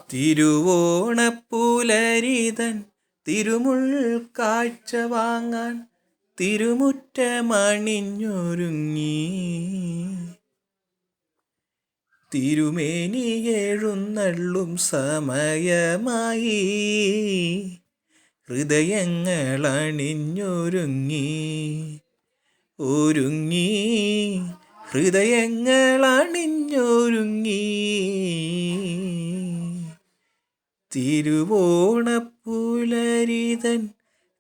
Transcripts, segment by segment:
തിരുവോണപ്പുലരിതൻ തിരുമുൾ കാഴ്ച വാങ്ങാൻ തിരുമുറ്റമണിഞ്ഞൊരുങ്ങി തിരുമേനി എഴുന്നള്ളും സമയമായി ഹൃദയങ്ങളണിഞ്ഞൊരുങ്ങി ഒരുങ്ങി ഹൃദയങ്ങളണിഞ്ഞൊരുങ്ങി തിരുവോണപ്പുലരിതൻ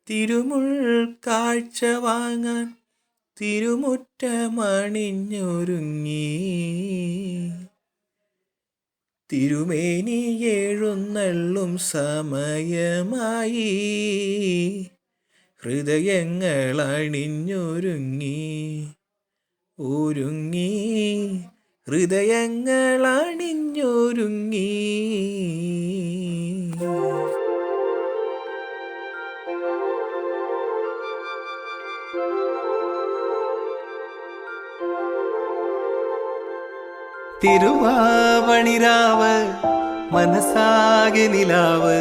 തിരുമുൾ കാഴ്ച വാങ്ങാൻ തിരുമുറ്റമണിഞ്ഞൊരുങ്ങി തിരുമേനി എഴുന്നള്ളും സമയമായി ഹൃദയങ്ങളണിഞ്ഞൊരുങ്ങി ഒരുങ്ങി ഹൃദയങ്ങളണിഞ്ഞൊരുങ്ങി. തിരുവാവണിരാവ് മനസ്സാകെ നിലാവ്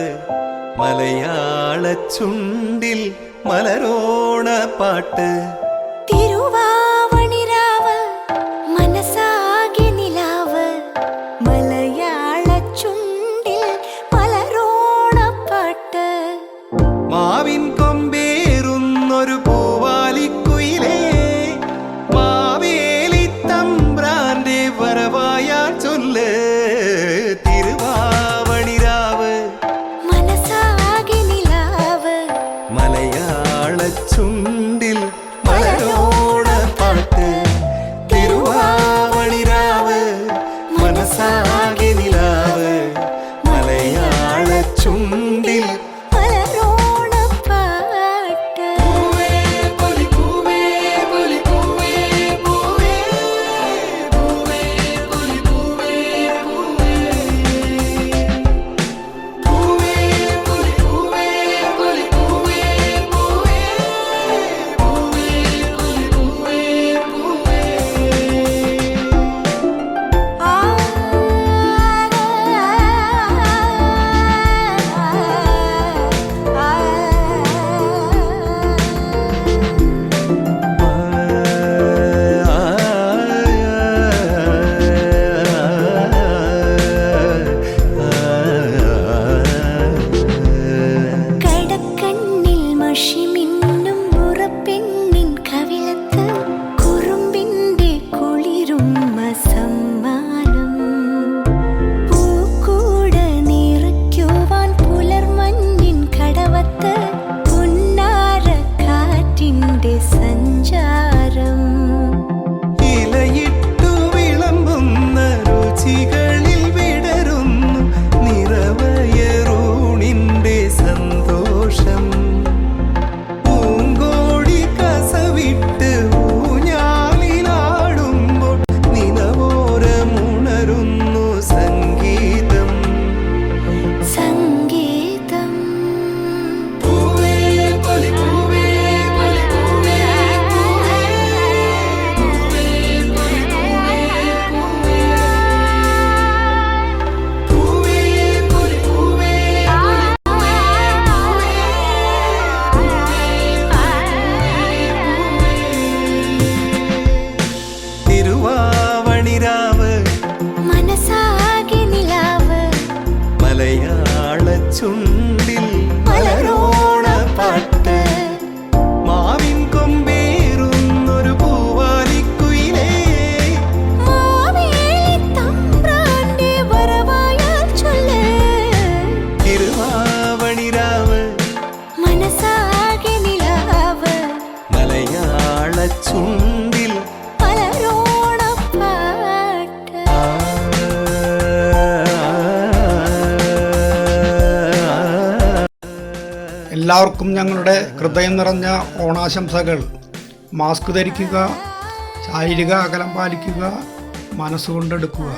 മലയാള ചുണ്ടിൽ മലരോണ പാട്ട്. തിരുവാവണിരാവ് മനസ്സാകെ നിലാവ് മലയാള ചുണ്ടിൽ മലരോണ പാട്ട്. മാവിൻ കൊമ്പേറുന്നൊരു പൂവാലിക്കുയിലേ മാവേലി തമ്പ്രാന്റെ വരവായാൽ ചൊല്ല്. തിരുവാവണിരാവ് മനസ്സാകെ നിലാവ് മലയാള ചുണ്ടിൽ മലരോണ പാട്ട്. തിരുവാവണിരാവ് മനസ്സാകെ നിലാവ് മലയാള ചുണ്ടിൽ മലരോണ പാട്ട്. കടക്കണ്ണിൽ മഷിമിന്നും മുറപ്പെണ്ണിൻ കവിളത്ത് കുറുമ്പിന്റെ കുളിരുമ്മ സമ്മാനം. പൂക്കൂട നിറയ്ക്കുവാൻ പുലർമഞ്ഞിൻ കടവത്ത് പുന്നാര കാറ്റിന്റെ സഞ്ചാരം. ഇലയിട്ടു വിളമ്പുന്ന രുചികളിൽ വിടരുന്നു നിറവയറൂണിന്റെ സന്തോഷം. പൂങ്കോടി കസവിട്ട് ഊഞ്ഞാലിലാടുമ്പോൾ നിലവോരമുണരുന്നു സംഗീതം. സംഗീതം തിരുവാവണിരാവ് മനസ്സാകെ നിലാവ് മലയാള ചുണ്ടിൽ മലരോണ പാട്ട്. മാവിൻ കൊമ്പേറുന്നൊരു പൂവാലിക്കുയിലേ മാവേലി തമ്പ്രാന്റെ വരവായാൽ ചൊല്ല്. തിരുവാവണിരാവ് മനസ്സാകെ നിലാവ് മലയാള ചുണ്ടിൽ മലരോണ പാട്ട്. എല്ലാവർക്കും ഞങ്ങളുടെ ഹൃദയം നിറഞ്ഞ ഓണാശംസകൾ. മാസ്ക് ധരിക്കുക, ശാരീരിക അകലം പാലിക്കുക, മനസ്സുകൊണ്ടെടുക്കുക.